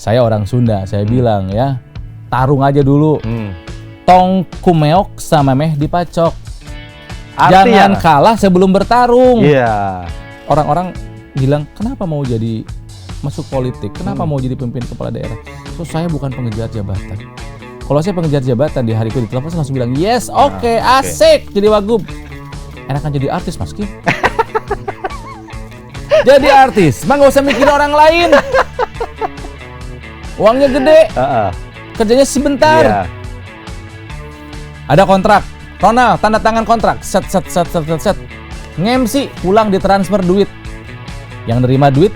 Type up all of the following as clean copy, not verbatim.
Saya orang Sunda, saya bilang ya, tarung aja dulu. Tong kumeok sama meh dipacok. Jangan kalah sebelum bertarung. Iya. Orang-orang bilang, kenapa mau jadi masuk politik? Kenapa mau jadi pemimpin kepala daerah? So, saya bukan pengejar jabatan. Kalau saya pengejar jabatan di hari itu ditelepon, saya langsung bilang, yes, oke, asik jadi wagub. Enakan jadi artis, Mas Kim. Jadi artis, mah nggak usah mikir orang lain. Uangnya gede, kerjanya sebentar. Iya. Ada kontrak, Ronald tanda tangan kontrak, set. Nge-MC, pulang ditransfer duit. Yang nerima duit,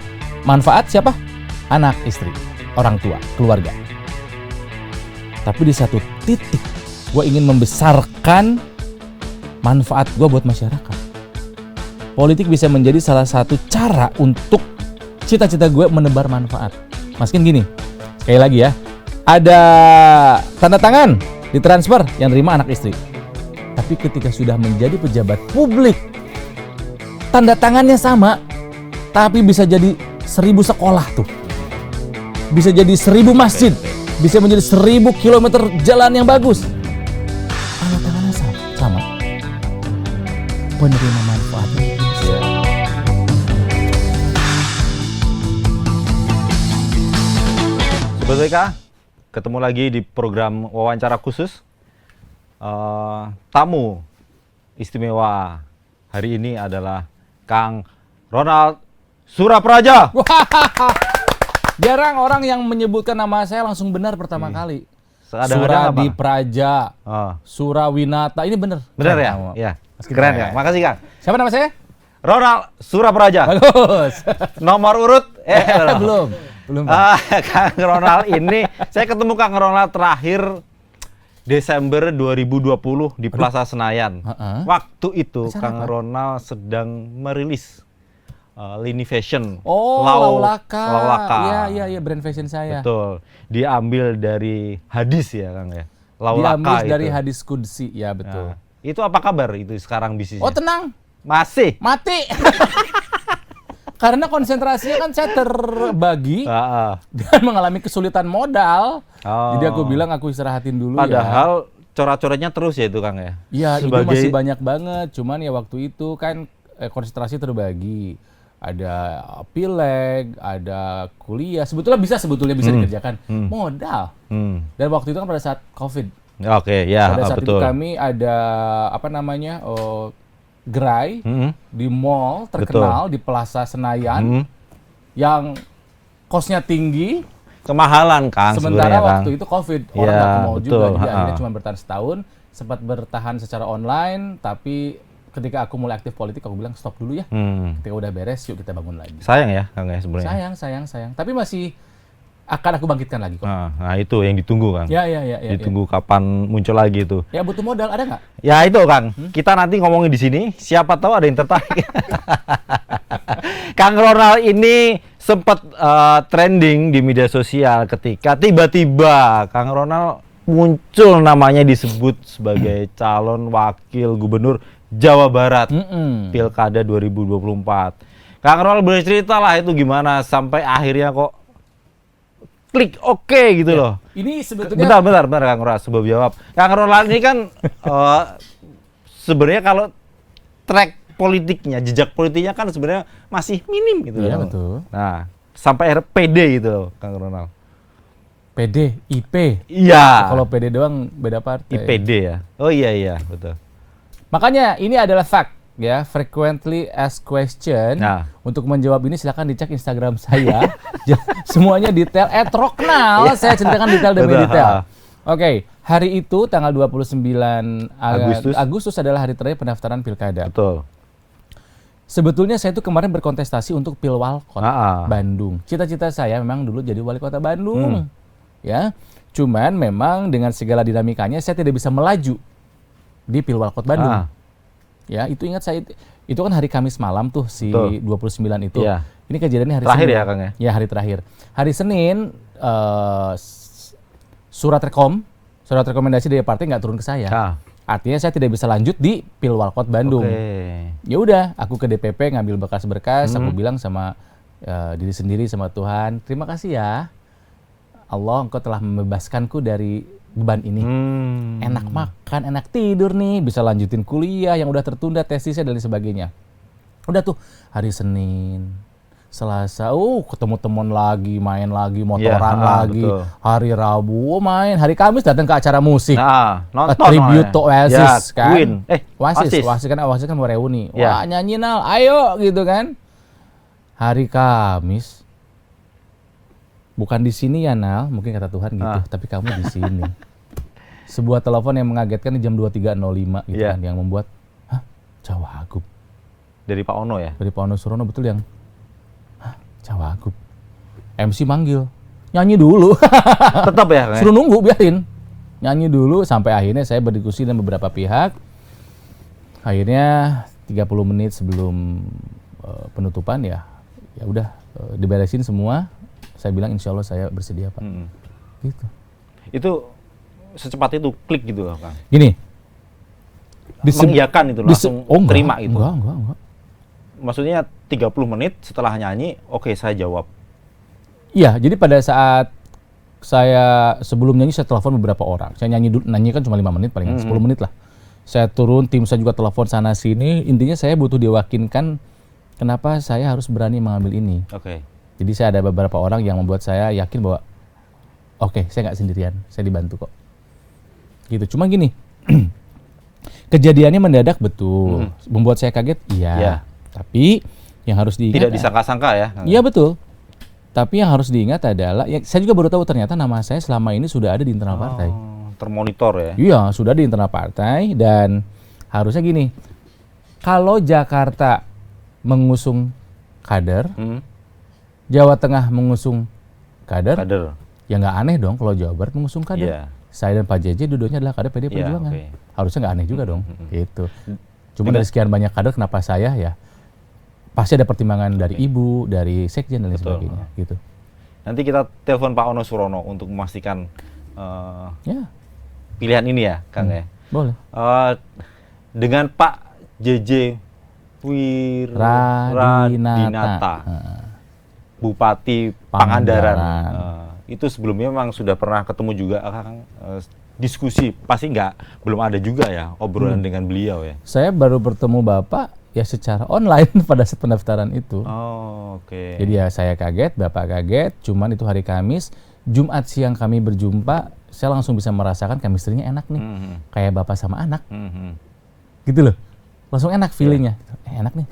manfaat siapa? Anak, istri, orang tua, keluarga. Tapi di satu titik, gue ingin membesarkan manfaat gue buat masyarakat. Politik bisa menjadi salah satu cara untuk cita-cita gue menebar manfaat. Maskin gini, sekali lagi ya, ada tanda tangan ditransfer yang nerima anak istri. Tapi ketika sudah menjadi pejabat publik, tanda tangannya sama, tapi bisa jadi 1000 sekolah tuh. Bisa jadi 1000 masjid, bisa menjadi 1000 kilometer jalan yang bagus. Tanda tangannya sama. Penerima manfaatnya. Sobat WK, ketemu lagi di program wawancara khusus. Tamu istimewa hari ini adalah Kang Ronald Surapraja. Jarang orang yang menyebutkan nama saya langsung benar pertama kali. Suradi Praja, Surawinata, ini benar. Benar ya? Iya. Keren ya. Makasih Kang. Siapa nama saya? Ronald Surapraja. Bagus. Nomor urut? Belum. Kang Ronald ini, saya ketemu Kang Ronald terakhir Desember 2020 di Plaza Senayan. Waktu itu Kang Ronald sedang merilis lini fashion. Laulaka. Iya, brand fashion saya. Betul. Diambil dari hadis ya, Kang ya. Laulaka diambil itu. dari hadis Qudsi, ya betul. Nah, itu apa kabar itu sekarang bisnisnya? Oh, tenang. Masih. Mati. Karena konsentrasinya kan saya terbagi dan mengalami kesulitan modal. Jadi aku bilang aku istirahatin dulu. Padahal coret-coretnya terus ya itu Kang ya? Iya, itu masih banyak banget. Cuman ya waktu itu kan konsentrasi terbagi. Ada pileg, ada kuliah. Sebetulnya bisa dikerjakan. Modal. Dan waktu itu kan pada saat COVID. Oke, ya pada saat betul. itu kami ada gerai di mall terkenal di Plaza Senayan yang kosnya tinggi, kemahalan Kang. sementara waktu itu COVID, orang nggak ke mall juga, jadi akhirnya cuma bertahan setahun, sempat bertahan secara online, tapi ketika aku mulai aktif politik aku bilang stop dulu ya, ketika udah beres yuk kita bangun lagi. Sayang ya Kang ya sebenarnya. Sayang, tapi masih akan aku bangkitkan lagi kok. Nah itu yang ditunggu Kang. Ya. Ditunggu kapan muncul lagi itu. Ya butuh modal, ada nggak? Ya itu Kang, kita nanti ngomongin di sini, siapa tahu ada yang tertarik. Kang Ronald ini sempat trending di media sosial ketika tiba-tiba Kang Ronald muncul namanya disebut sebagai calon wakil gubernur Jawa Barat Pilkada 2024. Kang Ronald bercerita lah itu gimana sampai akhirnya kok klik oke gitu loh. Ini sebetulnya bentar Kang Ronald sebelum jawab. Kang Ronald ini kan sebenarnya kalau track politiknya, jejak politiknya kan sebenarnya masih minim gitu ya, loh. Betul. Nah, sampai PD gitu loh Kang Ronald. PD, IP. Iya. Kalau PD doang beda partai. IPD ya. Oh iya betul. Makanya ini adalah fact ya, frequently asked question. Untuk menjawab ini silakan dicek Instagram saya. Semuanya detail, @roknal. Saya ceritakan detail demi detail. Oke, hari itu tanggal 29 Agustus adalah hari terakhir pendaftaran pilkada. Betul. Sebetulnya saya itu kemarin berkontestasi untuk Pilwalkot Bandung. Cita-cita saya memang dulu jadi wali kota Bandung. Ya. Cuman memang dengan segala dinamikanya saya tidak bisa melaju di Pilwalkot Bandung. Ya, itu ingat saya itu kan hari Kamis malam tuh si 29 itu. Ya. Ini kejadiannya hari terakhir Senin. Ya, Kang ya? Ya, hari terakhir. Hari Senin surat rekomendasi dari partai nggak turun ke saya. Artinya saya tidak bisa lanjut di Pilwalkot Bandung. Ya udah, aku ke DPP ngambil berkas-berkas, aku bilang sama diri sendiri sama Tuhan, terima kasih ya. Allah, Engkau telah membebaskanku dari beban ini. Enak makan, enak tidur nih, bisa lanjutin kuliah yang udah tertunda, tesisnya dan lain sebagainya. Udah tuh hari Senin, Selasa, ketemu teman lagi, main lagi, motoran lagi. Betul. Hari Rabu main, hari Kamis datang ke acara musik. Nah, nonton Tribute to Oasis ya, kan. Queen. Oasis kan mau reuni. Ya. Wah, nyanyi Nal, ayo gitu kan. Hari Kamis, bukan di sini ya Nal, mungkin kata Tuhan gitu, tapi kamu di sini. Sebuah telepon yang mengagetkan di jam 23.05 gitu kan, yang membuat, Cawagup. Dari Pak Ono ya? Dari Pak Ono Surono, betul, yang Cawagup. MC manggil, nyanyi dulu. Tetap ya? Suruh nunggu, biarin. Nyanyi dulu sampai akhirnya saya berdiskusi dengan beberapa pihak. Akhirnya 30 menit sebelum penutupan ya udah diberesin semua. Saya bilang insya Allah saya bersedia Pak. Gitu. Itu secepat itu klik gitu Kang? Gini. Mengiyakan itu langsung terima itu? Enggak. Maksudnya 30 menit setelah nyanyi, oke, saya jawab. Iya, jadi pada saat saya sebelum nyanyi saya telepon beberapa orang. Saya nyanyi kan cuma 5 menit palingan, 10 menit lah. Saya turun, tim saya juga telepon sana sini. Intinya saya butuh diyakinkan kenapa saya harus berani mengambil ini. Oke. Jadi saya ada beberapa orang yang membuat saya yakin bahwa oke, saya nggak sendirian, saya dibantu kok. Gitu. Cuma gini, kejadiannya mendadak betul, membuat saya kaget, iya. Tapi yang harus diingat tidak disangka-sangka ya? Iya betul. Tapi yang harus diingat adalah, ya, saya juga baru tahu ternyata nama saya selama ini sudah ada di internal partai. Termonitor ya? Iya, sudah di internal partai dan harusnya gini, kalau Jakarta mengusung kader, Jawa Tengah mengusung kader. Ya nggak aneh dong kalau Jawa Barat mengusung kader. Yeah. Saya dan Pak JJ dua-duanya adalah kader PD Perjuangan. Okay. Harusnya nggak aneh juga dong. Gitu. Cuma dari sekian banyak kader, kenapa saya ya? Pasti ada pertimbangan dari ibu, dari sekjen dan lain sebagainya. Gitu. Nanti kita telepon Pak Ono Surono untuk memastikan pilihan ini ya, Kang ya. Boleh. Dengan Pak JJ Wiradinata, Bupati Pangandaran. Itu sebelumnya memang sudah pernah ketemu juga, Kang, diskusi. Pasti belum ada juga ya obrolan dengan beliau ya. Saya baru bertemu Bapak ya secara online pada saat pendaftaran itu. Oke. Jadi ya saya kaget, Bapak kaget, cuman itu hari Kamis. Jumat siang kami berjumpa, saya langsung bisa merasakan chemistry-nya enak nih. Kayak Bapak sama anak. Gitu loh. Langsung enak feelingnya. Enak nih.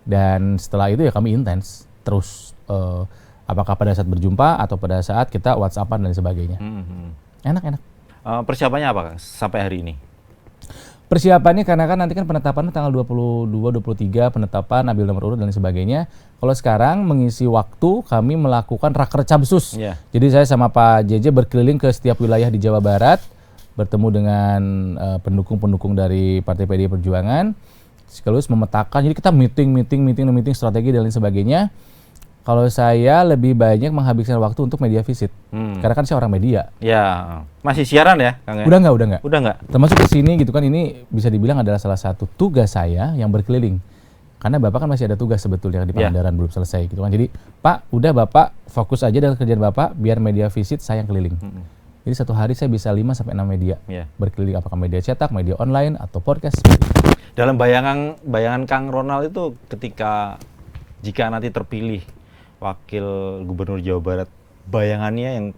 Dan setelah itu ya kami intens. Terus apakah pada saat berjumpa atau pada saat kita WhatsApp-an dan sebagainya. Enak. Persiapannya apa, Kang, sampai hari ini? Persiapannya karena kan nanti kan penetapannya tanggal 22-23 penetapan ambil nomor urut dan sebagainya. Kalau sekarang mengisi waktu kami melakukan raker Capsus. Jadi saya sama Pak JJ berkeliling ke setiap wilayah di Jawa Barat, bertemu dengan pendukung-pendukung dari Partai PDI Perjuangan, sekaligus memetakan. Jadi kita meeting strategi dan lain sebagainya. Kalau saya lebih banyak menghabiskan waktu untuk media visit, karena kan saya orang media. Ya, masih siaran ya, Kang? Udah nggak. Udah nggak. Termasuk ke sini gitu kan, ini bisa dibilang adalah salah satu tugas saya yang berkeliling. Karena Bapak kan masih ada tugas sebetulnya di Pangandaran belum selesai gitu kan. Jadi Pak, udah Bapak fokus aja dengan kerjaan Bapak, biar media visit saya yang keliling. Jadi satu hari saya bisa 5-6 media berkeliling, apakah media cetak, media online, atau podcast. Dalam bayangan Kang Ronald itu ketika jika nanti terpilih Wakil Gubernur Jawa Barat, bayangannya yang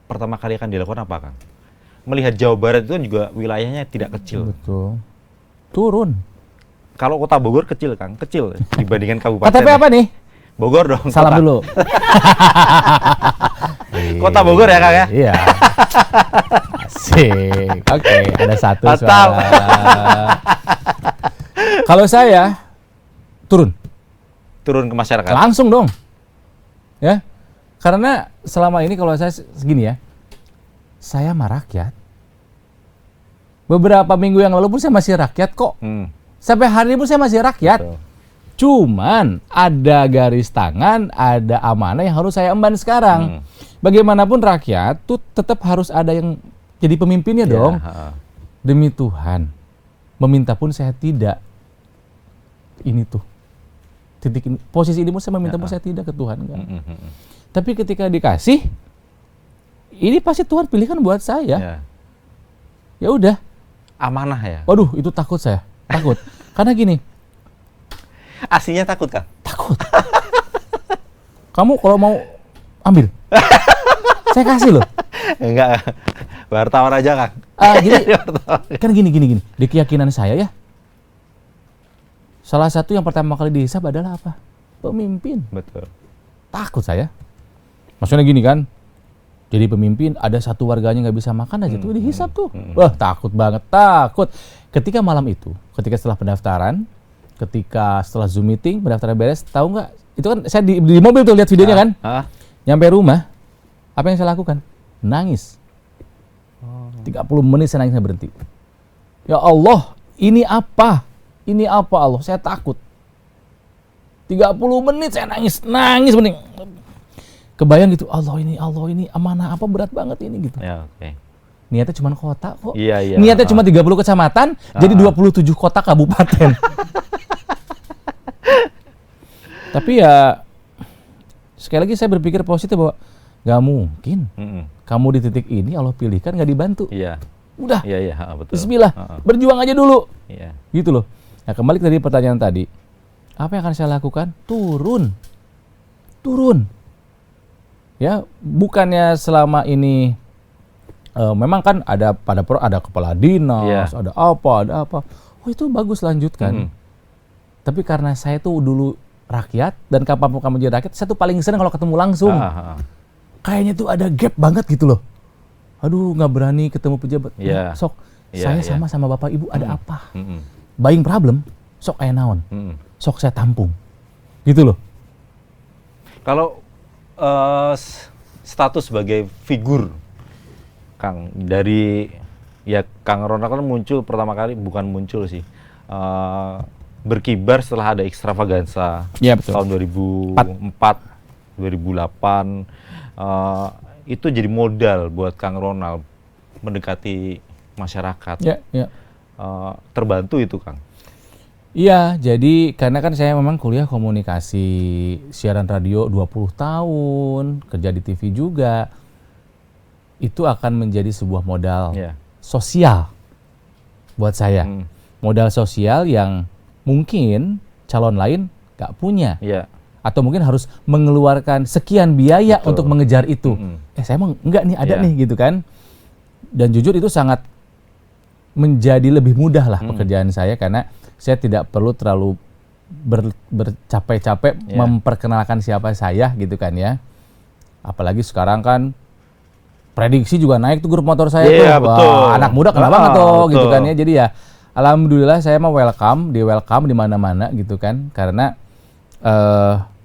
pertama kali akan dilakukan apa, Kang? Melihat Jawa Barat itu kan juga wilayahnya tidak kecil. Betul. Turun. Kalau kota Bogor kecil, Kang, kecil dibandingkan kabupaten. KTP apa nih? Bogor dong. Salam dulu. Kota Bogor ya, Kang ya? Iya. Asik. Oke, ada satu Atau. Kalau saya turun ke masyarakat. Langsung dong. Ya. Karena selama ini kalau saya segini ya. Saya mah rakyat. Beberapa minggu yang lalu pun saya masih rakyat kok. Sampai hari ini pun saya masih rakyat. Betul. Cuman ada garis tangan, ada amanah yang harus saya emban sekarang. Bagaimanapun rakyat tuh tetap harus ada yang jadi pemimpinnya dong. Demi Tuhan. Meminta pun saya tidak. Ini tuh. Titik ini, posisi ini pun saya meminta pun saya tidak ke Tuhan. Tapi ketika dikasih, ini pasti Tuhan pilihkan buat saya. Ya. Ya udah. Amanah ya. Waduh, itu takut saya. Takut. Karena gini, Aslinya takut, Kang? takut. Kamu kalau mau ambil, saya kasih loh. Enggak. Wartawan aja, Kang. Jadi kan gini. Di keyakinan saya ya, salah satu yang pertama kali dihisab adalah apa? Pemimpin. Betul. Takut saya. Maksudnya gini kan, jadi pemimpin ada satu warganya nggak bisa makan aja tuh dihisab tuh. Wah, takut banget, takut. Ketika malam itu, ketika setelah pendaftaran, ketika setelah Zoom meeting, pendaftaran beres, tahu nggak? Itu kan saya di mobil tuh lihat videonya kan. Nyampe rumah, apa yang saya lakukan? Nangis. 30 menit saya nangis, saya berhenti. Ya Allah, ini apa? Ini apa Allah? Saya takut. 30 menit saya nangis bening. Kebayang gitu, Allah ini amanah apa berat banget ini gitu. Ya, oke. Niatnya cuma kota kok. Iya. Niatnya cuma 30 kecamatan, jadi 27 kota kabupaten. Tapi ya sekali lagi saya berpikir positif bahwa nggak mungkin kamu di titik ini Allah pilihkan nggak dibantu. Iya. Udah. Iya, betul. Bismillah, berjuang aja dulu. Iya. Gitu loh. Nah, kembali dari pertanyaan tadi, apa yang akan saya lakukan? Turun. Ya, bukannya selama ini memang kan ada kepala dinas, ada apa. Oh, itu bagus, lanjutkan. Tapi karena saya tuh dulu rakyat, dan kapanpun kamu jadi rakyat, saya tuh paling senang kalau ketemu langsung. Kayaknya tuh ada gap banget gitu loh. Aduh, nggak berani ketemu pejabat. Sok, saya sama Bapak Ibu ada apa? Buying problem, sok aya naon. Sok saya tampung. Gitu loh. Kalau status sebagai figur, Kang, dari Kang Ronald kan muncul pertama kali, bukan muncul sih, berkibar setelah ada ekstravaganza tahun 2004, 2008. Itu jadi modal buat Kang Ronald mendekati masyarakat. Terbantu itu, Kang? Iya, jadi karena kan saya memang kuliah komunikasi siaran radio 20 tahun, kerja di TV juga. Itu akan menjadi sebuah modal sosial buat saya. Modal sosial yang mungkin calon lain gak punya. Atau mungkin harus mengeluarkan sekian biaya untuk mengejar itu. Saya emang enggak nih, ada nih gitu kan. Dan jujur itu sangat menjadi lebih mudah lah pekerjaan saya, karena saya tidak perlu terlalu bercapek-capek memperkenalkan siapa saya gitu kan ya. Apalagi sekarang kan prediksi juga naik tuh grup motor saya tuh. Wah, anak muda kena banget tuh gitu kan ya. Jadi ya alhamdulillah saya mah welcome di mana-mana gitu kan. Karena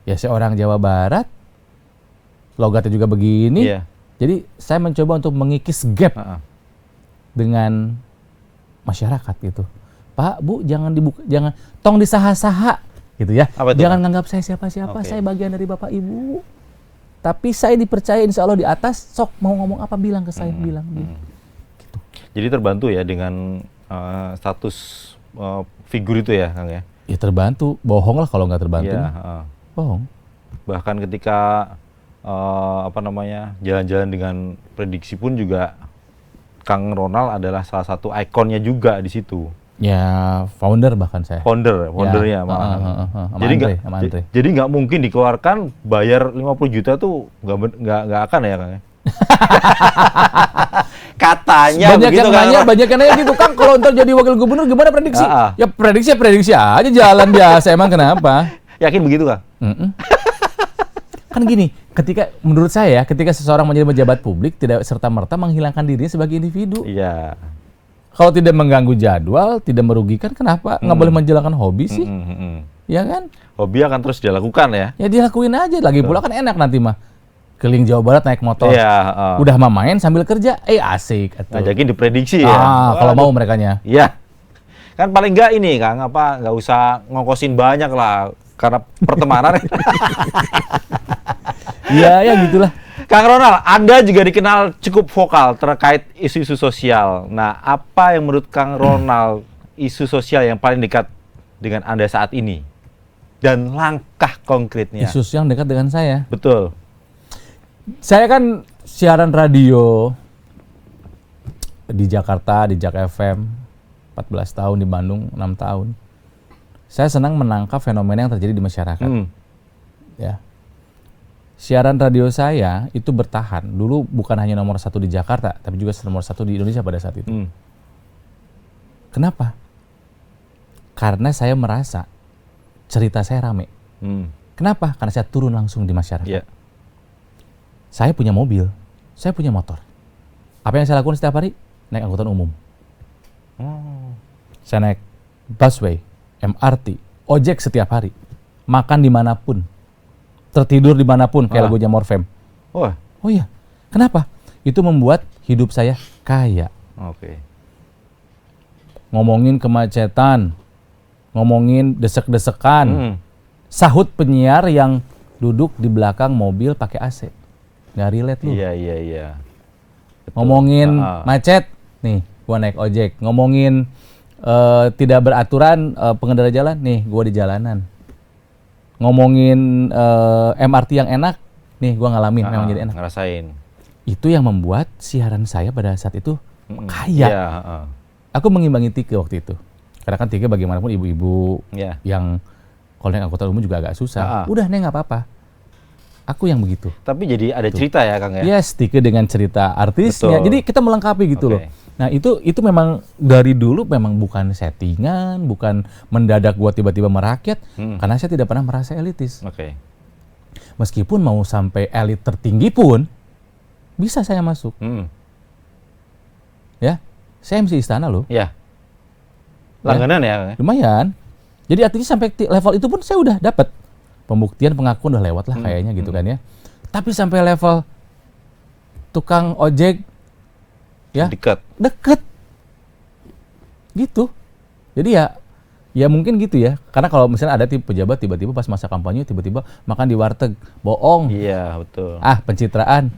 ya saya orang Jawa Barat, logatnya juga begini. Jadi saya mencoba untuk mengikis gap dengan masyarakat gitu. Pak, Bu, jangan dibuka, jangan tong disaha-saha gitu ya. Jangan nganggap saya siapa-siapa, saya bagian dari Bapak Ibu. Tapi saya dipercaya insya Allah di atas, sok mau ngomong apa bilang ke saya, bilang gitu. Jadi terbantu ya dengan status figur itu ya, Kang ya? Ya terbantu, bohong lah kalau nggak terbantu. Bohong. Bahkan ketika jalan-jalan dengan prediksi pun juga Kang Ronald adalah salah satu ikonnya juga di situ. Ya, founder bahkan saya. Foundernya malah. Jadi nggak mungkin dikeluarkan bayar 50 juta tuh nggak akan ya, Kang? Katanya banyak begitu, banyak yang nanya gitu, Kang, kalau ntar jadi wakil gubernur gimana prediksi? Ya prediksi aja, jalan biasa, emang kenapa? Yakin begitu, Kang? Kan gini, menurut saya ketika seseorang menjadi pejabat publik tidak serta-merta menghilangkan dirinya sebagai individu. Iya. Kalau tidak mengganggu jadwal, tidak merugikan, kenapa nggak boleh menjalankan hobi sih? Ya kan? Hobi akan terus dilakukan ya? Ya dilakuin aja, lagi pula kan enak nanti mah. Keliling Jawa Barat naik motor, udah mah main sambil kerja, asik. Ngajakin diprediksi ya? Kalau mau merekanya. Iya. Kan paling nggak ini, Kang, nggak usah ngongkosin banyak lah, karena pertemanan. Iya, ya gitulah. Kang Ronald, Anda juga dikenal cukup vokal terkait isu-isu sosial. Nah, apa yang menurut Kang Ronald isu sosial yang paling dekat dengan Anda saat ini? Dan langkah konkretnya? Isu yang dekat dengan saya? Betul. Saya kan siaran radio di Jakarta, di Jak FM, 14 tahun, di Bandung 6 tahun. Saya senang menangkap fenomena yang terjadi di masyarakat. Ya. Siaran radio saya itu bertahan. Dulu bukan hanya nomor 1 di Jakarta, tapi juga nomor 1 di Indonesia pada saat itu. Kenapa? Karena saya merasa cerita saya rame. Kenapa? Karena saya turun langsung di masyarakat. Yeah. Saya punya mobil, saya punya motor. Apa yang saya lakukan setiap hari? Naik angkutan umum. Saya naik busway, MRT, ojek setiap hari. Makan dimanapun. Tertidur dimanapun, kayak lagunya Morfem. Oh iya, kenapa? Itu membuat hidup saya kaya. Ngomongin kemacetan, ngomongin desek-desekan. Sahut penyiar yang duduk di belakang mobil pakai AC. Nggak relate lu. Iya. Ngomongin macet, nih gua naik ojek. Ngomongin tidak beraturan pengendara jalan, nih gua di jalanan. Ngomongin MRT yang enak, nih gua ngalamin memang jadi enak. Ngerasain. Itu yang membuat siaran saya pada saat itu kaya. Aku mengimbangi Tike waktu itu. Karena kan Tike bagaimanapun ibu-ibu yang kalau naik angkutan umum juga agak susah. Udah nih nggak apa-apa. Aku yang begitu. Tapi jadi ada cerita ya Kang ya? Yes, Tike dengan cerita artisnya. Betul. Jadi kita melengkapi gitu loh. Nah itu memang dari dulu memang bukan settingan, bukan mendadak gua tiba-tiba merakyat. Karena saya tidak pernah merasa elitis. Meskipun mau sampai elit tertinggi pun, bisa saya masuk. Ya, saya MC Istana loh. Ya. Langganan ya? Lumayan. Jadi artinya sampai level itu pun saya udah dapat pembuktian, pengakuan udah lewat lah kayaknya gitu kan ya. Tapi sampai level tukang ojek ya deket gitu. Jadi ya mungkin gitu ya. Karena kalau misalnya ada pejabat tiba-tiba pas masa kampanye tiba-tiba makan di warteg, bohong. Iya betul. Pencitraan.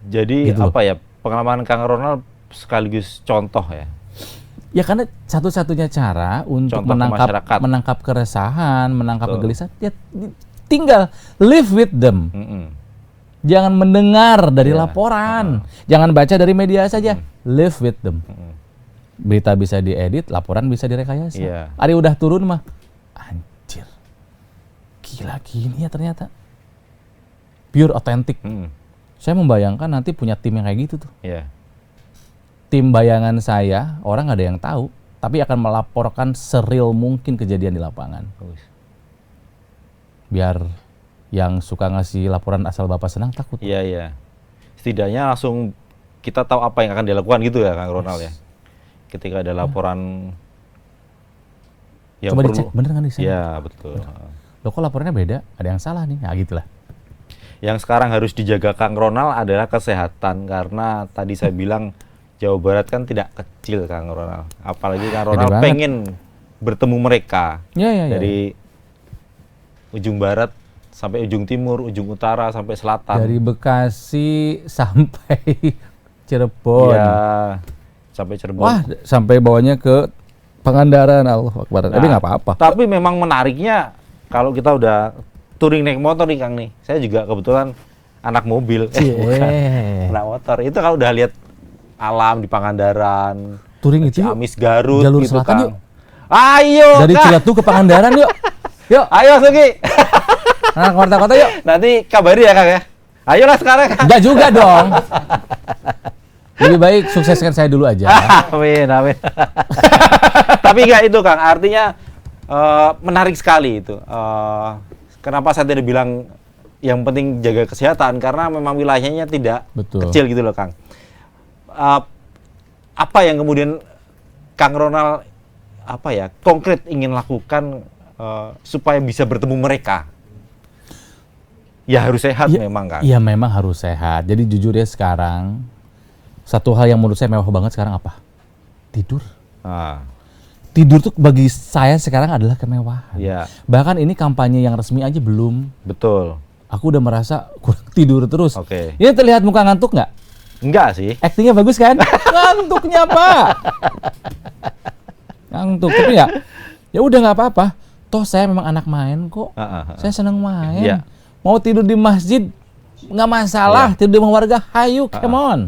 Jadi gitu apa ya, pengalaman Kang Ronald sekaligus contoh ya. Ya karena satu-satunya cara untuk menangkap keresahan, menangkap kegelisahan, ya tinggal live with them. Jangan mendengar dari laporan, jangan baca dari media saja, live with them. Berita bisa diedit, laporan bisa direkayasa. Ari udah turun mah, anjir, gila gini ya ternyata, pure authentic. Saya membayangkan nanti punya tim yang kayak gitu tuh. Tim bayangan saya, orang nggak ada yang tahu, tapi akan melaporkan seril mungkin kejadian di lapangan. Biar yang suka ngasih laporan asal Bapak senang takut. Iya. Setidaknya langsung kita tahu apa yang akan dilakukan gitu ya Kang Ronald ya. Ketika ada laporan yang coba perlu dicek, bener nggak di sana? Iya, betul. Loh kok laporannya beda? Ada yang salah nih? Nah gitulah. Yang sekarang harus dijaga Kang Ronald adalah kesehatan, karena tadi saya bilang Jawa Barat kan tidak kecil Kang Ronald. Apalagi Kang Ronald pengen bertemu mereka dari ujung barat sampai ujung timur, ujung utara sampai selatan. Dari Bekasi sampai Cirebon. Iya, sampai Cirebon. Wah, sampai bawahnya ke Pangandaran. Allahu Akbar. Tapi nggak apa-apa. Tapi memang menariknya kalau kita udah touring naik motor nih Kang nih. Saya juga kebetulan anak mobil. Anak motor. Itu kalau udah lihat alam di Pangandaran, touring itu Ciamis, Garut, jalur gitu selatan Kang. yuk. Ayo dari Cilatu ke Pangandaran yuk. Yuk, ayo Sugi. Nah, kota-kota yuk. Nanti kabari ya Kang ya. Ayolah sekarang Kang. Enggak juga dong. Lebih baik sukseskan saya dulu aja. Amin. Tapi enggak itu Kang, artinya menarik sekali itu. Kenapa saya tidak bilang yang penting jaga kesehatan, karena memang wilayahnya tidak kecil gitu loh Kang. Apa yang kemudian Kang Ronald konkret ingin lakukan supaya bisa bertemu mereka? Ya harus sehat memang Kang. Iya memang harus sehat. Jadi jujur ya sekarang satu hal yang menurut saya mewah banget sekarang apa? Tidur. Tidur tuh bagi saya sekarang adalah kemewahan. Bahkan ini kampanye yang resmi aja belum. Betul. Aku udah merasa kurang tidur terus. Oke. Ini terlihat muka ngantuk nggak? Enggak sih. Aktingnya bagus kan? Ngantuknya Pak. Ngantuk. Tapi ya udah nggak apa-apa. Toh saya memang anak main kok. Saya senang main. Mau tidur di masjid nggak masalah, tidur di rumah warga, hayu, come on.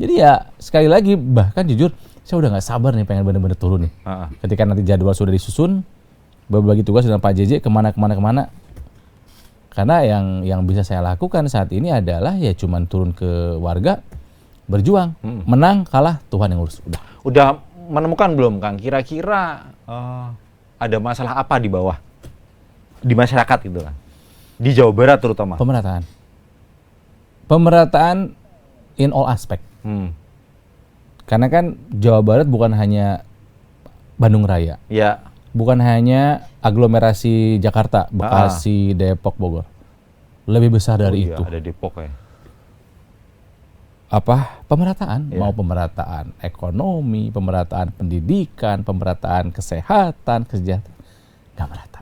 Jadi ya sekali lagi, bahkan jujur, saya udah nggak sabar nih pengen bener-bener turun nih. Ketika nanti jadwal sudah disusun, berbagi tugas dengan Pak JJ kemana. Karena yang bisa saya lakukan saat ini adalah ya cuman turun ke warga, berjuang, menang, kalah, Tuhan yang urus. Udah menemukan belum, Kang? Kira-kira ada masalah apa di bawah, di masyarakat gitu kan? Di Jawa Barat terutama. Pemerataan in all aspect. Karena kan Jawa Barat bukan hanya Bandung Raya. Ya. Bukan hanya aglomerasi Jakarta, Bekasi, Depok, Bogor. Lebih besar dari itu. Ada Depok ya. Pemerataan, mau pemerataan ekonomi, pemerataan pendidikan, pemerataan kesehatan, kesejahteraan, nggak merata.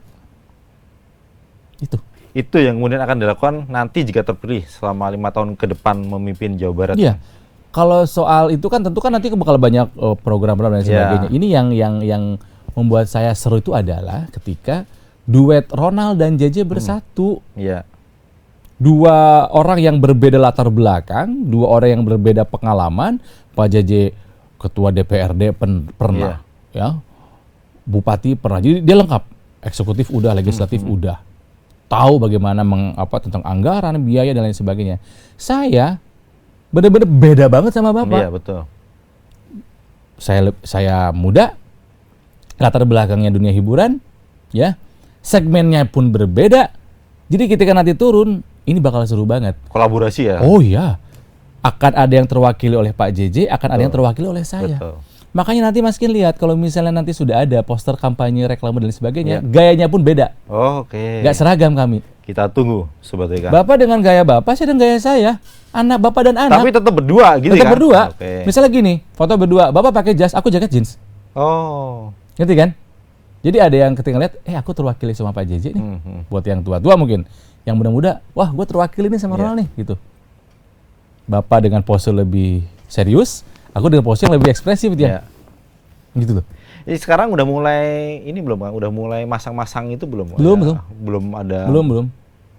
Itu yang kemudian akan dilakukan nanti jika terpilih selama 5 tahun ke depan memimpin Jawa Barat. Iya. Kalau soal itu kan tentu kan nanti bakal banyak program-program dan sebagainya. Ini yang membuat saya seru itu adalah ketika duet Ronald dan JJ bersatu. Iya. Dua orang yang berbeda latar belakang, dua orang yang berbeda pengalaman. Pak JJ ketua DPRD pernah, ya, bupati pernah. Jadi dia lengkap, eksekutif udah, legislatif udah, tahu bagaimana tentang anggaran, biaya dan lain sebagainya. Saya benar-benar beda banget sama Bapak. Iya, betul. Saya muda, latar belakangnya dunia hiburan, ya, segmennya pun berbeda. Jadi ketika nanti turun, ini bakal seru banget. Kolaborasi ya? Oh iya. Akan ada yang terwakili oleh Pak JJ, akan ada yang terwakili oleh saya. Betul. Makanya nanti Mas Kin lihat, kalau misalnya nanti sudah ada poster kampanye, reklame dan sebagainya, gayanya pun beda. Oke. Nggak seragam kami. Kita tunggu, Sobat WK. Bapak dengan gaya Bapak, saya dengan gaya saya. Anak Bapak dan anak. Tapi tetap berdua gitu tetap kan? berdua. Okay. Misalnya gini, foto berdua, Bapak pakai jas, aku jaket jeans. Oh. Ngerti kan? Jadi ada yang ketika lihat, aku terwakili sama Pak JJ nih. Buat yang tua-tua mungkin. Yang muda-muda, wah gue terwakili nih sama Ronald nih, gitu. Bapak dengan pose lebih serius, aku dengan pose yang lebih ekspresif dia. Gitu loh. Jadi sekarang udah mulai ini belum, Bang? Udah mulai masang-masang itu belum? Belum ada. Belum.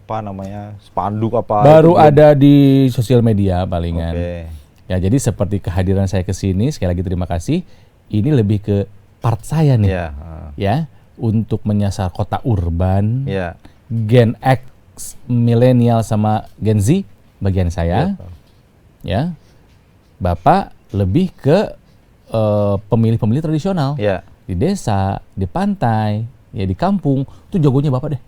Apa namanya? Spanduk apa? Baru ada di sosial media palingan. Okay. Ya, jadi seperti kehadiran saya ke sini, sekali lagi terima kasih. Ini lebih ke part saya nih. Ya, untuk menyasar kota urban. Gen X, milenial sama Gen Z bagian saya. Ya. Bapak lebih ke pemilih-pemilih tradisional. Di desa, di pantai, ya di kampung, itu jagonya Bapak deh.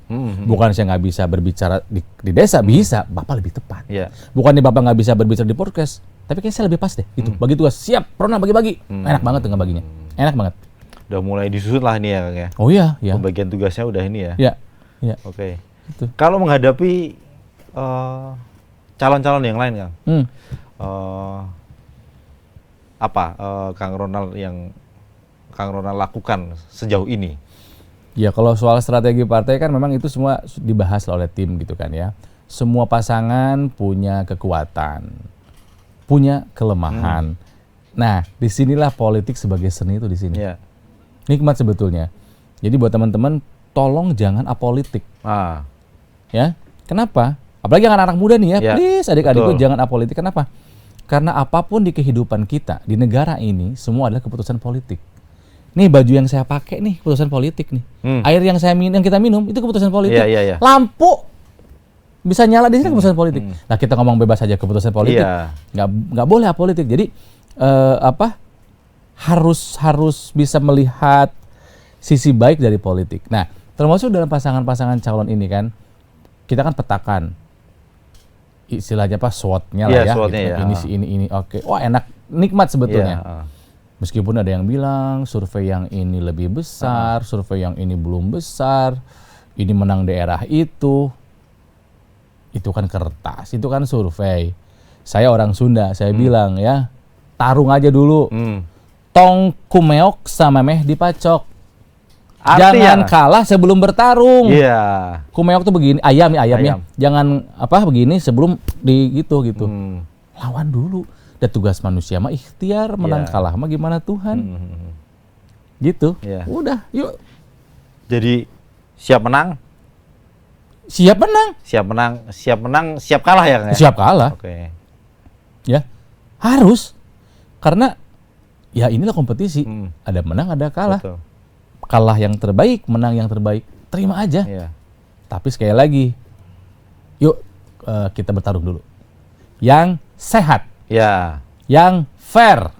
Bukan saya nggak bisa berbicara di desa, bisa, Bapak lebih tepat. Bukan Bapak nggak bisa berbicara di podcast, tapi kayaknya saya lebih pas deh. Itu bagi tugas, siap, Ronald bagi-bagi. Enak banget dengan baginya. Enak banget. Udah mulai disusun lah ini ya, Kang ya. Oh iya, ya. Pembagian tugasnya udah ini ya. Iya. Oke. Kalau menghadapi calon-calon yang lain, Kang. Kang Ronald lakukan sejauh ini? Ya, kalau soal strategi partai kan memang itu semua dibahas oleh tim gitu kan ya. Semua pasangan punya kekuatan, punya kelemahan. Nah, disinilah politik sebagai seni itu di sini. Nikmat sebetulnya. Jadi buat teman-teman, tolong jangan apolitik. Ya, kenapa? Apalagi anak-anak muda nih ya, please adik-adikku jangan apolitik. Kenapa? Karena apapun di kehidupan kita, di negara ini, semua adalah keputusan politik. Nih baju yang saya pakai nih, keputusan politik nih. Air yang kita minum, itu keputusan politik. Lampu bisa nyala di sini keputusan politik. Nah, kita ngomong bebas aja keputusan politik. Nggak boleh apolitik. Jadi harus bisa melihat sisi baik dari politik. Nah, termasuk dalam pasangan-pasangan calon ini kan, kita kan petakan istilahnya SWOT-nya lah ya. Gitu. Ini oke. Wah, enak, nikmat sebetulnya. Meskipun ada yang bilang survei yang ini lebih besar, survei yang ini belum besar, ini menang daerah itu kan kertas, itu kan survei. Saya orang Sunda, saya bilang ya, tarung aja dulu. Tong kumeok sama meh dipacok. Jangan kalah sebelum bertarung. Kumeok tuh begini, ayam. Jangan begini sebelum gitu. Lawan dulu. Dan tugas manusia mah ikhtiar, menang kalah mah gimana Tuhan. Gitu. Udah, yuk. Jadi siap menang? siap menang. Siap kalah ya, Kang? Ya? Siap kalah. Oke. Ya, harus. Karena ya inilah kompetisi. Ada menang, ada kalah. Betul. Kalah yang terbaik, menang yang terbaik. Terima aja. Iya. Tapi sekali lagi, yuk kita bertarung dulu. Yang sehat, Ya. yang fair.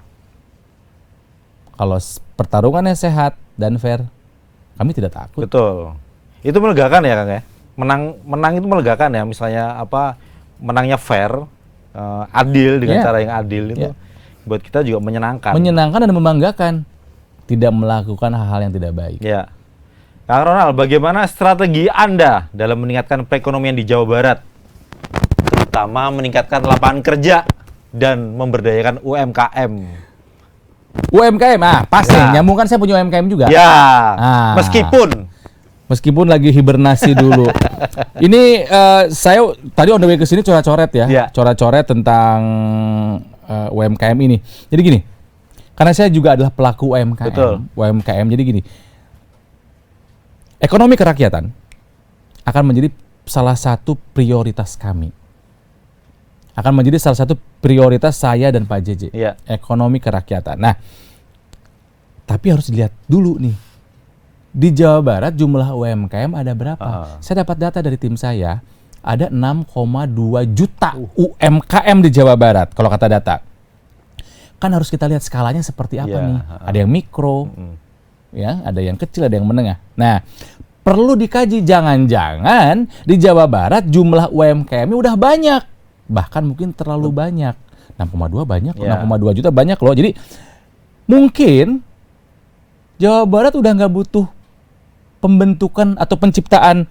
Kalau pertarungannya sehat dan fair, kami tidak takut. Betul. Itu melegakan ya, Kang ya? Menang itu melegakan ya, misalnya menangnya fair, adil dengan Ya. cara yang adil itu. Ya. Buat kita juga menyenangkan. Menyenangkan dan membanggakan. Tidak melakukan hal-hal yang tidak baik. Ya. Kang Ronald, bagaimana strategi Anda dalam meningkatkan perekonomian di Jawa Barat? Terutama meningkatkan lapangan kerja dan memberdayakan UMKM. UMKM, pasti. Ya. Nyambung kan saya punya UMKM juga. Ya, Ah. meskipun lagi hibernasi dulu. Ini saya tadi on the way ke sini coret-coret ya. Ya. Coret-coret tentang UMKM ini. Jadi gini, karena saya juga adalah pelaku UMKM. Betul. UMKM, jadi gini. Ekonomi kerakyatan akan menjadi salah satu prioritas kami. Akan menjadi salah satu prioritas saya dan Pak JJ. Iya. Ekonomi kerakyatan. Nah, tapi harus dilihat dulu nih. Di Jawa Barat jumlah UMKM ada berapa? Saya dapat data dari tim saya, ada 6,2 juta UMKM di Jawa Barat kalau kata data. Kan harus kita lihat skalanya seperti apa Iya, nih. Ada yang mikro, ya, ada yang kecil, ada yang menengah. Nah, perlu dikaji, jangan-jangan di Jawa Barat jumlah UMKM-nya udah banyak, bahkan mungkin terlalu banyak. 6,2 banyak, Ya. 6,2 juta banyak loh. Jadi mungkin Jawa Barat udah nggak butuh pembentukan atau penciptaan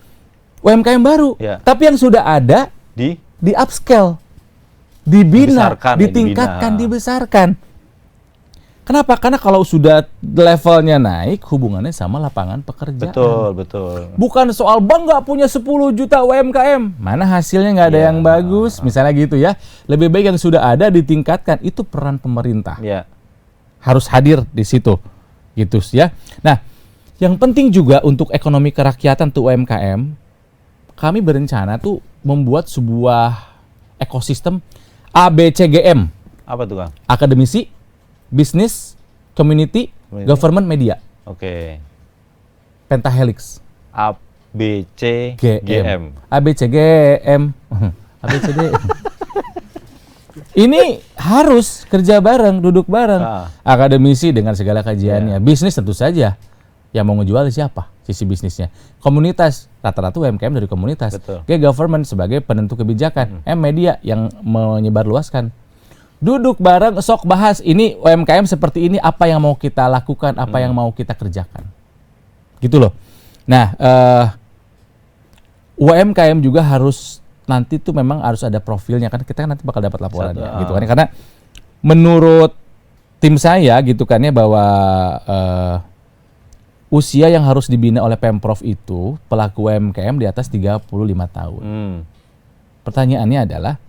UMKM baru, Ya. tapi yang sudah ada di upscale, dibina, Dibesarkan, ditingkatkan, dibina. dibesarkan. Kenapa? Karena kalau sudah levelnya naik, hubungannya sama lapangan pekerjaan. betul. Bukan soal bangga punya 10 juta UMKM. Mana hasilnya nggak ada Ya. yang bagus, misalnya gitu ya. Lebih baik yang sudah ada ditingkatkan. Itu peran pemerintah. Ya. Harus hadir di situ. Gitu ya. Nah, yang penting juga untuk ekonomi kerakyatan tuh UMKM, kami berencana tuh membuat sebuah ekosistem ABCGM. Apa tuh, Kang? Akademisi, bisnis, community, government, media. Oke. Pentahelix. ABCGM. ABCGM. ABCD. Ini harus kerja bareng, duduk bareng. Akademisi dengan segala kajiannya. Bisnis tentu saja. Yang mau ngejual siapa? Sisi bisnisnya. Komunitas, rata-rata UMKM dari komunitas. Betul. Government sebagai penentu kebijakan. Media yang menyebarluaskan. Duduk bareng, sok bahas. Ini UMKM seperti ini, apa yang mau kita lakukan, apa yang mau kita kerjakan. Gitu loh. Nah, UMKM juga harus nanti tuh memang harus ada profilnya, kan kita nanti bakal dapat laporannya gitu kan, karena menurut tim saya gitu kan ya, bahwa usia yang harus dibina oleh Pemprov itu pelaku UMKM di atas 35 tahun. Pertanyaannya adalah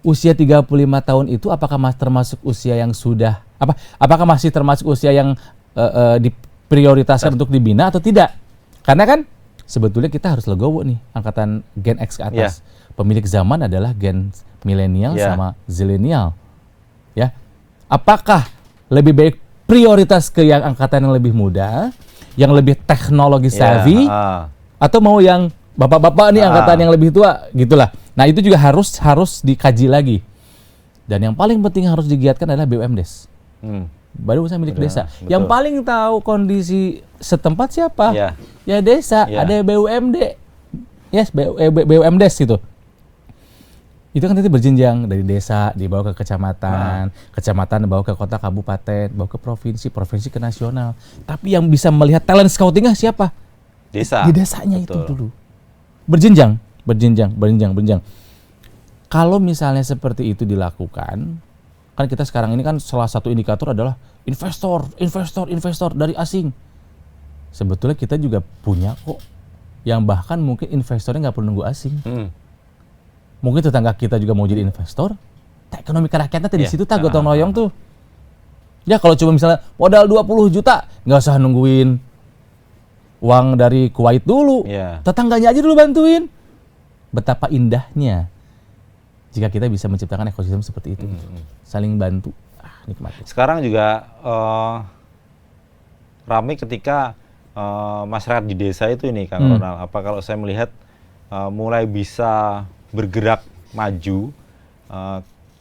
usia 35 tahun itu apakah termasuk usia yang sudah apakah masih termasuk usia yang diprioritaskan untuk dibina atau tidak? Karena kan sebetulnya kita harus legowo nih, angkatan Gen X ke atas. Pemilik zaman adalah Gen milenial sama zilenial. Ya. Apakah lebih baik prioritas ke yang angkatan yang lebih muda, yang lebih teknologi savvy, atau mau yang bapak-bapak nih angkatan yang lebih tua, gitulah. Nah, itu juga harus dikaji lagi. Dan yang paling penting harus digiatkan adalah BUMDes. Baru usaha milik desa. Betul. Yang paling tahu kondisi setempat siapa? Ya desa, ada BUMD. Yes, BUMDes gitu. Itu kan nanti berjenjang dari desa dibawa ke kecamatan, kecamatan dibawa ke kota, kabupaten, bawa ke provinsi, provinsi ke nasional. Tapi yang bisa melihat talent scoutingnya siapa? Desa. Di desanya. Betul. Itu dulu. Berjenjang. Kalau misalnya seperti itu dilakukan, kan kita sekarang ini kan salah satu indikator adalah investor dari asing. Sebetulnya kita juga punya kok, yang bahkan mungkin investornya nggak perlu nunggu asing. Mungkin tetangga kita juga mau jadi investor. Ekonomi kerakyatan di situ gotong royong tuh. Ya kalau cuma misalnya modal 20 juta, nggak usah nungguin uang dari Kuwait dulu. Iya. Tetangganya aja dulu bantuin. Betapa indahnya jika kita bisa menciptakan ekosistem seperti itu. Saling bantu. Nikmati. Sekarang juga ramai ketika masyarakat di desa itu ini, Kang Ronald. Apa kalau saya melihat mulai bisa bergerak maju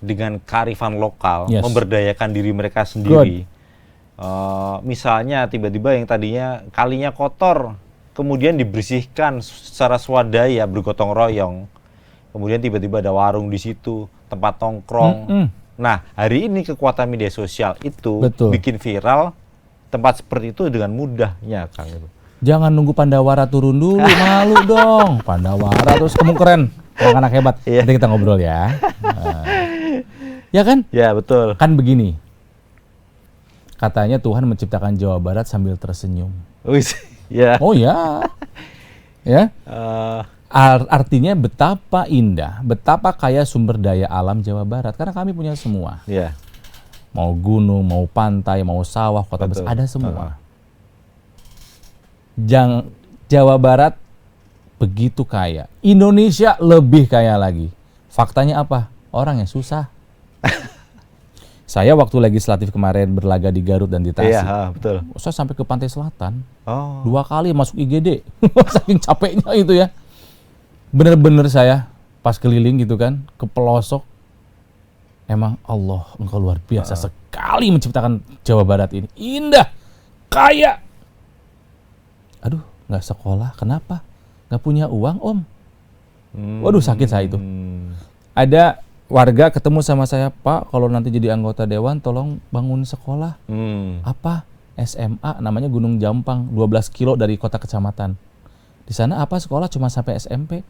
dengan kearifan lokal, Yes. memberdayakan diri mereka sendiri. Misalnya tiba-tiba yang tadinya kalinya kotor, kemudian dibersihkan secara swadaya, bergotong royong. Kemudian tiba-tiba ada warung di situ, tempat nongkrong. Nah, hari ini kekuatan media sosial itu Betul. bikin viral tempat seperti itu dengan mudahnya, Kang. Jangan nunggu Pandawara turun dulu, malu dong. Pandawara terus kamu keren, orang anak hebat. Iya. Nanti kita ngobrol ya. Ya kan? Ya, betul. Kan begini. Katanya Tuhan menciptakan Jawa Barat sambil tersenyum. Wis, ya. Oh ya. Ya. Artinya betapa indah, betapa kaya sumber daya alam Jawa Barat. Karena kami punya semua. Ya. Mau gunung, mau pantai, mau sawah, kota besar, ada semua. Jawa Barat begitu kaya. Indonesia lebih kaya lagi. Faktanya apa? Orang yang susah. Saya waktu legislatif kemarin berlaga di Garut dan di Tasik. Iya, betul. Saya sampai ke Pantai Selatan. Oh. 2 kali masuk IGD. Saking capeknya itu ya. Bener-bener saya pas keliling gitu kan, ke pelosok. Emang Allah, engkau luar biasa sekali menciptakan Jawa Barat ini. Indah, kaya. Aduh, nggak sekolah, kenapa? Nggak punya uang, Om. Waduh, sakit saya itu. Ada warga ketemu sama saya, Pak, kalau nanti jadi anggota dewan, tolong bangun sekolah. Apa? SMA, namanya Gunung Jampang, 12 kilo dari kota kecamatan. Di sana apa sekolah cuma sampai SMP.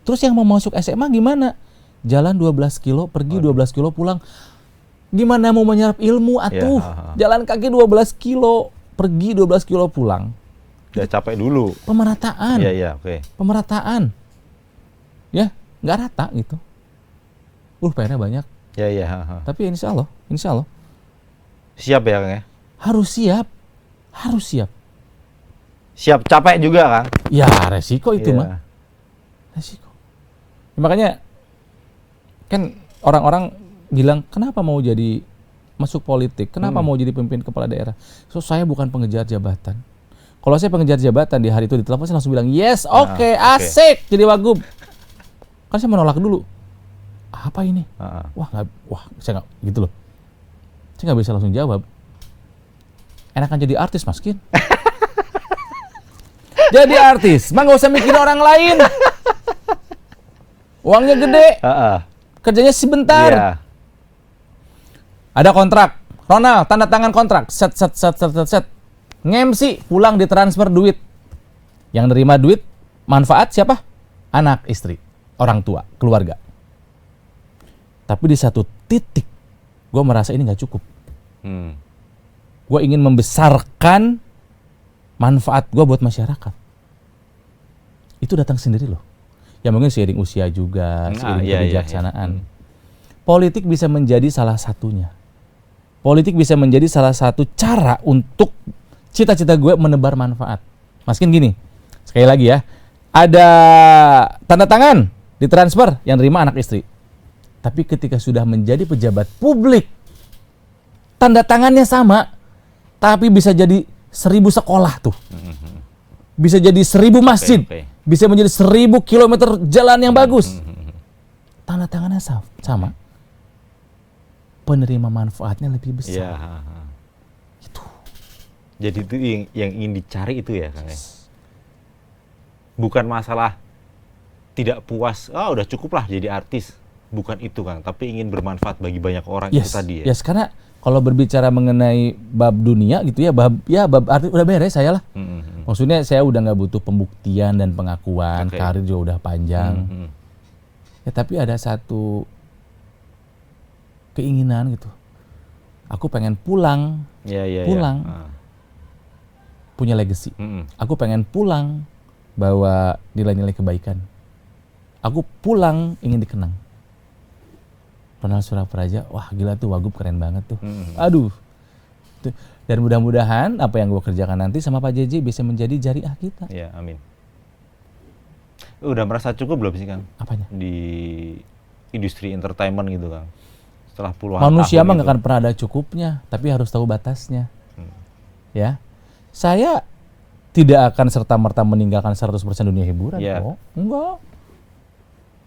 Terus yang mau masuk SMA gimana? Jalan 12 kilo, pergi 12 kilo pulang. Gimana mau menyerap ilmu atuh? Jalan kaki 12 kilo, pergi 12 kilo pulang. Udah capek dulu. Pemerataan. Iya, oke. Pemerataan. Ya, nggak rata gitu. PR-nya banyak. Iya. Tapi insya Allah. Siap ya, Kang ya? Harus siap. Siap capek juga, Kang? Ya, resiko itu Iya. mah. Resiko. Ya, makanya kan orang-orang bilang, kenapa mau jadi masuk politik? Kenapa mau jadi pemimpin kepala daerah? So, saya bukan pengejar jabatan. Kalau saya pengejar jabatan di hari itu ditelepon, saya langsung bilang, yes, oke, asik jadi wagub. Kan saya menolak dulu. Apa ini? Saya nggak gitu loh. Saya nggak bisa langsung jawab. Enakan jadi artis, Mas Kin. Jadi artis, mah nggak usah mikirin orang lain. Uangnya gede, kerjanya sebentar. Iya. Ada kontrak, Ronald tanda tangan kontrak, set. Nge-MC, pulang ditransfer duit. Yang nerima duit, manfaat siapa? Anak, istri, orang tua, keluarga. Tapi di satu titik, gue merasa ini nggak cukup. Gue ingin membesarkan manfaat gue buat masyarakat. Itu datang sendiri loh. Ya mungkin seiring usia juga, seiring kebijaksanaan. Politik bisa menjadi salah satunya. Politik bisa menjadi salah satu cara untuk cita-cita gue menebar manfaat. Maskin gini, sekali lagi ya, ada tanda tangan ditransfer yang nerima anak istri. Tapi ketika sudah menjadi pejabat publik, tanda tangannya sama, tapi bisa jadi 1000 sekolah tuh. Bisa jadi 1000 masjid. Bisa menjadi 1000 kilometer jalan yang bagus. Tanda tangannya sama. Penerima manfaatnya lebih besar. Itu. Jadi itu yang ingin dicari itu ya, Kang. Bukan masalah tidak puas, udah cukup lah jadi artis. Bukan itu, Kang, tapi ingin bermanfaat bagi banyak orang. Itu tadi ya. Yes, karena kalau berbicara mengenai bab dunia gitu ya, bab arti udah beres saya lah. Maksudnya saya udah nggak butuh pembuktian dan pengakuan, karir juga udah panjang. Ya tapi ada satu keinginan gitu. Aku pengen pulang, punya legacy. Aku pengen pulang bawa nilai-nilai kebaikan. Aku pulang ingin dikenang. Ronald Surapraja, wah gila tuh wagub keren banget tuh. Aduh, Dan mudah-mudahan apa yang gue kerjakan nanti sama Pak JJ bisa menjadi jariah kita. Ya, amin. Udah merasa cukup belum sih, Kang? Apanya? Di industri entertainment gitu, Kang. Setelah puluhan Manusia tahun mah nggak gitu. akan pernah ada cukupnya, tapi harus tahu batasnya. Ya, saya tidak akan serta-merta meninggalkan 100% dunia hiburan. Iya. Oh, enggak.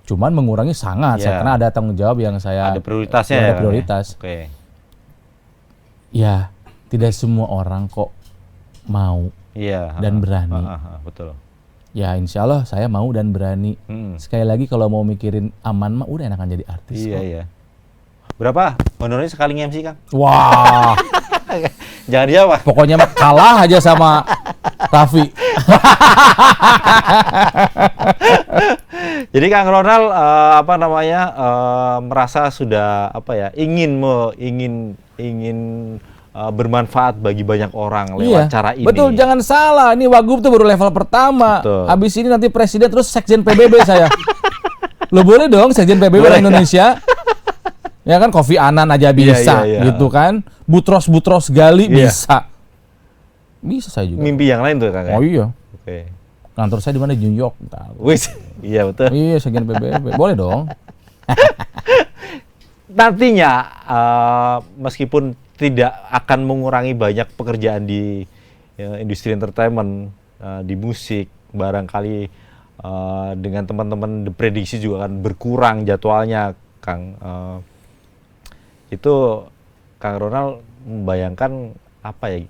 Cuman mengurangi sangat, Iya. karena ada tanggung jawab yang saya Ada prioritasnya ada ya, Kang, prioritas. Oke. Ya, tidak semua orang kok mau Iya. dan berani. Betul. Ya, insya Allah saya mau dan berani. Sekali lagi kalau mau mikirin aman mah udah enakan jadi artis Iya, kok. iya. Berapa honornya sekali nge-MC, Kang? Wah, Jangan dijawab. pokoknya mah kalah aja sama Raffi. Jadi Kang Ronald merasa sudah ingin bermanfaat bagi banyak orang lewat cara ini. Betul, jangan salah. Ini Wagub tuh baru level pertama. Betul. Habis ini nanti presiden terus sekjen PBB saya. Lo boleh dong sekjen PBB orang Indonesia. Ya kan Kofi Annan aja bisa iya. gitu kan. Butros Gali Iya. bisa. Bisa saya juga. Mimpi yang lain tuh Kang. Oh iya. Oke. Kantor saya di mana? Di New York. Ntar. Wis, iya betul. Iya, sekjen PBB. Boleh dong. Nantinya meskipun tidak akan mengurangi banyak pekerjaan di industri entertainment, di musik, barangkali dengan teman-teman diprediksi juga akan berkurang jadwalnya, Kang. Itu Kang Ronald membayangkan apa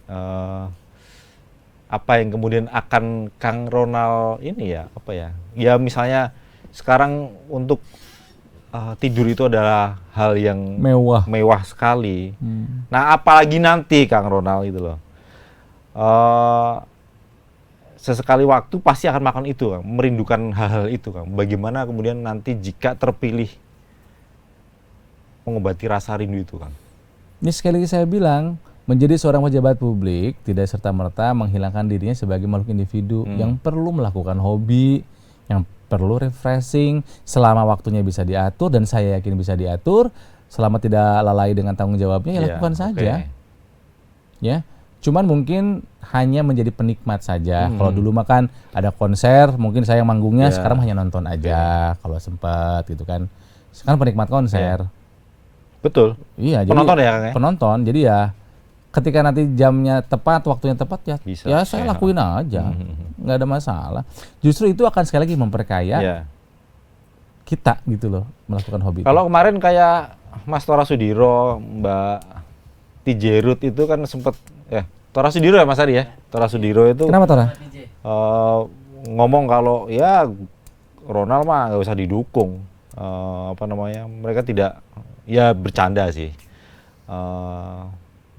yang kemudian akan Kang Ronald ini ya misalnya sekarang untuk tidur itu adalah hal yang mewah sekali. Nah, apalagi nanti Kang Ronald itu loh. Sesekali waktu pasti akan makan itu, Kang. Merindukan hal-hal itu, Kang. Bagaimana kemudian nanti jika terpilih mengobati rasa rindu itu, Kang? Ini sekali lagi saya bilang, menjadi seorang pejabat publik tidak serta-merta menghilangkan dirinya sebagai makhluk individu yang perlu melakukan hobi, yang perlu refreshing, selama waktunya bisa diatur dan saya yakin bisa diatur, selama tidak lalai dengan tanggung jawabnya ya lakukan saja. Ya, cuman mungkin hanya menjadi penikmat saja. Kalau dulu makan ada konser, mungkin saya manggungnya, sekarang hanya nonton aja kalau sempat gitu kan. Sekarang penikmat konser. Betul. Iya, Penonton jadi ya, Kang, ya? penonton. Jadi ya ketika nanti jamnya tepat, waktunya tepat ya, Bisa. ya saya lakuin aja. Nggak ada masalah. Justru itu akan sekali lagi memperkaya kita gitu loh, melakukan hobi. Kalau kemarin kayak Mas Tora Sudiro, Mbak Tijerut itu kan sempat Tora Sudiro ya Mas Ari ya? Tora Sudiro itu Kenapa Tora? ngomong kalau ya Ronald mah nggak usah didukung. Mereka tidak, ya bercanda sih.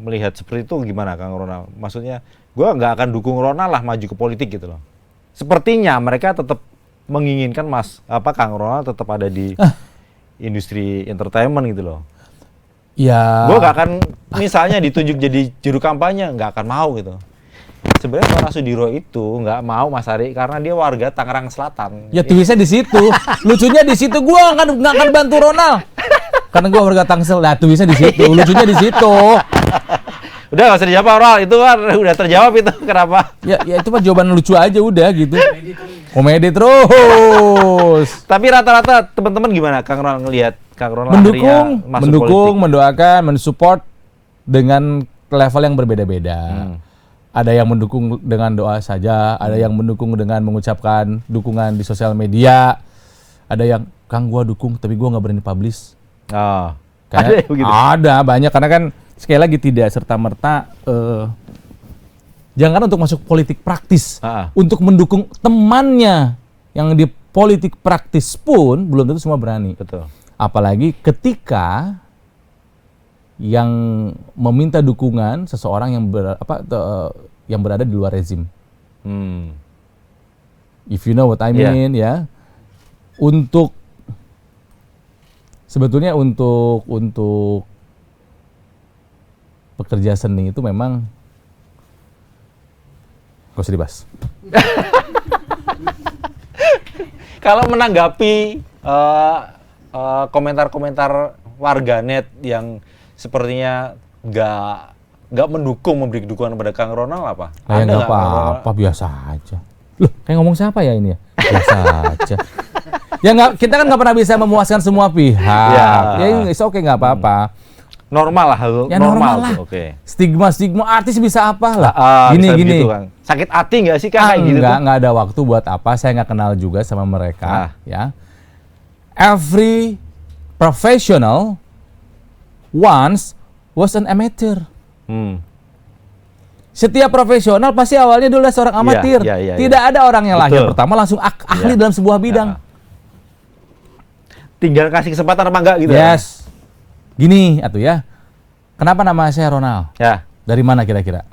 Melihat seperti itu gimana Kang Ronald? Maksudnya gue nggak akan dukung Ronald lah maju ke politik gitu loh. Sepertinya mereka tetap menginginkan Kang Ronald tetap ada di industri entertainment gitu loh. Ya. Gue gak akan misalnya ditunjuk jadi juru kampanye, nggak akan mau gitu. Sebenarnya Tora Sudiro itu nggak mau Mas Ari karena dia warga Tangerang Selatan. Ya twistnya di situ. Lucunya di situ, gue nggak akan bantu Ronald. Karena gue warga Tangsel. Nah twistnya di situ. Lucunya di situ. Udah nggak usah dijawab Ronald, itu kan udah terjawab itu kenapa? Ya itu mah jawaban lucu aja udah gitu. Komedi terus. Tapi rata-rata teman-teman gimana Kang Ronald ngelihat Kang Ronald Mendukung, masuk politik? mendoakan, mensupport dengan level yang berbeda-beda. Ada yang mendukung dengan doa saja, ada yang mendukung dengan mengucapkan dukungan di sosial media, ada yang Kang gua dukung tapi gua nggak berani publish. Oh, Karena, ada ya begitu? ada banyak karena kan sekali lagi tidak serta-merta jangan untuk masuk politik praktis, untuk mendukung temannya yang di politik praktis pun belum tentu semua berani. Betul. Apalagi ketika yang meminta dukungan seseorang yang yang berada di luar rezim. If you know what I mean, ya. Untuk sebetulnya untuk pekerja seni itu memang gak usah dibahas. Kalau menanggapi komentar-komentar warganet yang sepertinya nggak nggak mendukung, memberi dukungan pada Kang Ronald apa? Kayak nggak Kang Ronald? apa-apa, biasa aja. Loh, kayak ngomong siapa ya ini ya? Biasa aja. Ya nggak, kita kan nggak pernah bisa memuaskan semua pihak. Ya. Ya, oke nggak apa-apa. Normal lah, hal Ya normal lah. tuh, oke. Stigma artis bisa apa lah? Bisa Gini. begitu, Kang. Sakit hati nggak sih Kang kayak gitu tuh? Nggak ada waktu buat apa. Saya nggak kenal juga sama mereka. Ya. Every professional once was an amateur. Setiap profesional pasti awalnya dulu seorang amatir. Iya. Tidak ada orang yang lahir Betul. pertama langsung ahli dalam sebuah bidang. Tinggal kasih kesempatan apa enggak gitu. Yes. Gini atuh ya. Kenapa nama saya Ronald? Ya. Dari mana kira-kira?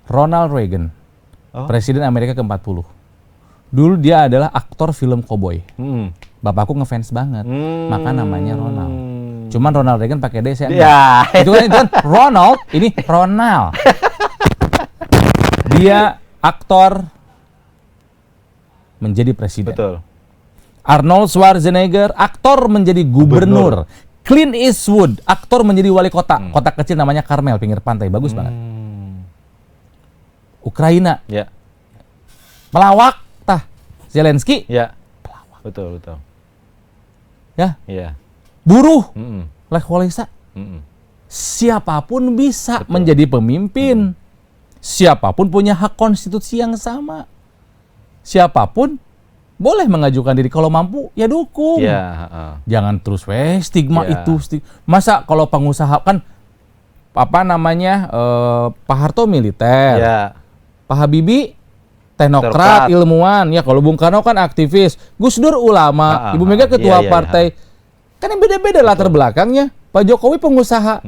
Ronald Reagan. Presiden Amerika ke-40. Dulu dia adalah aktor film koboi. Bapakku ngefans banget. Maka namanya Ronald. Cuman Ronald Reagan pakai D, saya enggak. Itu kan Ronald, ini Ronald. Dia aktor menjadi presiden. Betul. Arnold Schwarzenegger, aktor menjadi gubernur. Clint Eastwood, aktor menjadi wali kota. Kota kecil namanya Carmel, pinggir pantai. Bagus banget. Ukraina. Ya. Melawak, tah. Zelensky. Ya. Betul. Ya. Iya. Buruh. Lech Walesa. Siapapun bisa menjadi pemimpin. Siapapun punya hak konstitusi yang sama. Siapapun boleh mengajukan diri, kalau mampu ya dukung. Jangan terus stigma itu. Masa kalau pengusaha kan apa namanya Pak Harto militer, Pak Habibie teknokrat, ilmuwan. Ya kalau Bung Karno kan aktivis, Gus Dur ulama, Ibu Mega ketua partai. Kan yang beda-beda latar belakangnya. Pak Jokowi pengusaha.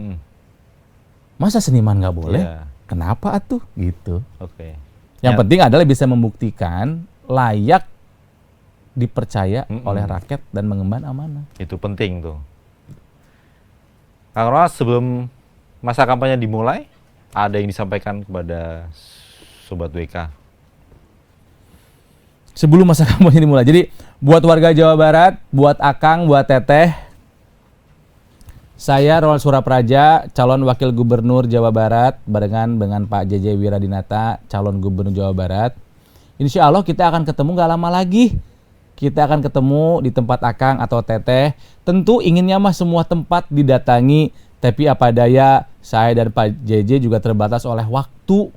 Masa seniman nggak boleh? Kenapa atuh? Gitu. Yang penting adalah bisa membuktikan layak dipercaya oleh rakyat dan mengemban amanah. Itu penting tuh. Kang Ronald, sebelum masa kampanye dimulai, ada yang disampaikan kepada Sobat WK? Sebelum masa kampanye dimulai. Jadi buat warga Jawa Barat, buat Akang, buat Teteh, saya Ronald Surapraja, calon wakil gubernur Jawa Barat, barengan dengan Pak JJ Wiradinata, calon gubernur Jawa Barat. Insya Allah kita akan ketemu gak lama lagi. Kita akan ketemu di tempat Akang atau Teteh. Tentu inginnya mah semua tempat didatangi, tapi apa daya saya dan Pak JJ juga terbatas oleh waktu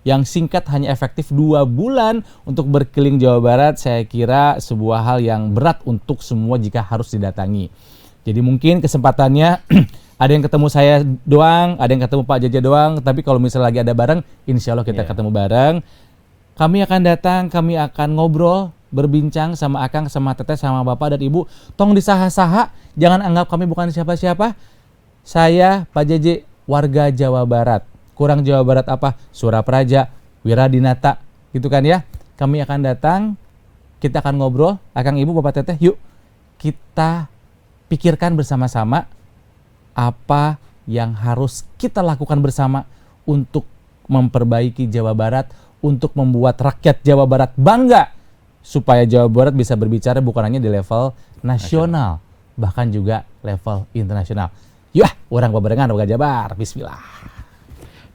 yang singkat, hanya efektif 2 bulan untuk berkeliling Jawa Barat. Saya kira sebuah hal yang berat untuk semua jika harus didatangi. Jadi mungkin kesempatannya ada yang ketemu saya doang, ada yang ketemu Pak JJ doang, tapi kalau misalnya lagi ada bareng, insya Allah kita ketemu bareng. Kami akan datang, kami akan ngobrol, berbincang sama Akang, sama Teteh, sama Bapak dan Ibu. Tong disaha-saha, jangan anggap kami bukan siapa-siapa. Saya Pak JJ, warga Jawa Barat. Kurang Jawa Barat apa? Surapraja, Wiradinata, gitu kan ya. Kami akan datang, kita akan ngobrol, Akang, Ibu, Bapak, Teteh, yuk kita pikirkan bersama-sama apa yang harus kita lakukan bersama untuk memperbaiki Jawa Barat, untuk membuat rakyat Jawa Barat bangga, supaya Jawa Barat bisa berbicara bukan hanya di level nasional, bahkan juga level internasional. Yuk, orang babarengan warga Jabar, bismillah.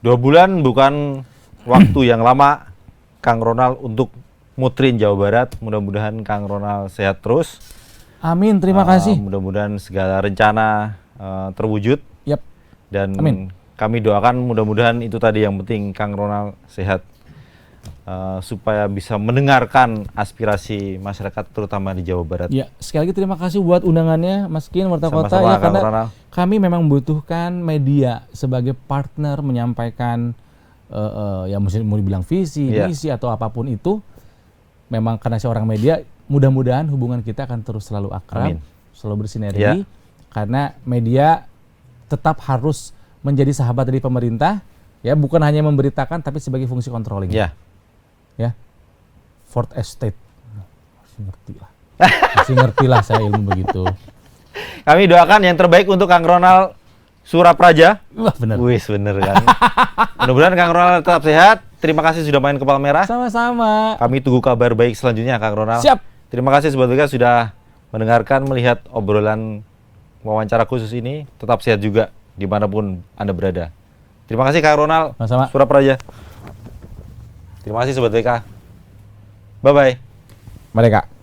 2 bulan bukan waktu yang lama, Kang Ronald, untuk mutrin Jawa Barat. Mudah-mudahan Kang Ronald sehat terus. Amin, terima kasih. Mudah-mudahan segala rencana terwujud. Yap. Dan amin. Kami doakan mudah-mudahan itu tadi yang penting, Kang Ronald sehat. Supaya bisa mendengarkan aspirasi masyarakat terutama di Jawa Barat. Ya, sekali lagi terima kasih buat undangannya Mas Kin, Warta Kota Sama-sama, ya, karena Ronald. kami memang membutuhkan media sebagai partner menyampaikan ya mesti mau dibilang visi, misi atau apapun itu. Memang karena saya orang media, mudah-mudahan hubungan kita akan terus selalu akrab, selalu bersinergi, karena media tetap harus menjadi sahabat dari pemerintah, ya, bukan hanya memberitakan tapi sebagai fungsi controlling. Ya, Fourth Estate, masih ngerti lah saya ilmu begitu. Kami doakan yang terbaik untuk Kang Ronald Surapraja. Wah, bener. Wih, bener kan. Mudah-mudahan Kang Ronald tetap sehat. Terima kasih sudah main ke Palmerah. Sama-sama. Kami tunggu kabar baik selanjutnya, Kang Ronald. Siap. Terima kasih Sobat WK sudah mendengarkan, melihat obrolan wawancara khusus ini. Tetap sehat juga dimanapun Anda berada. Terima kasih Kak Ronald, Sama-sama. Surapraja. Terima kasih Sobat BK. Bye-bye. Mereka.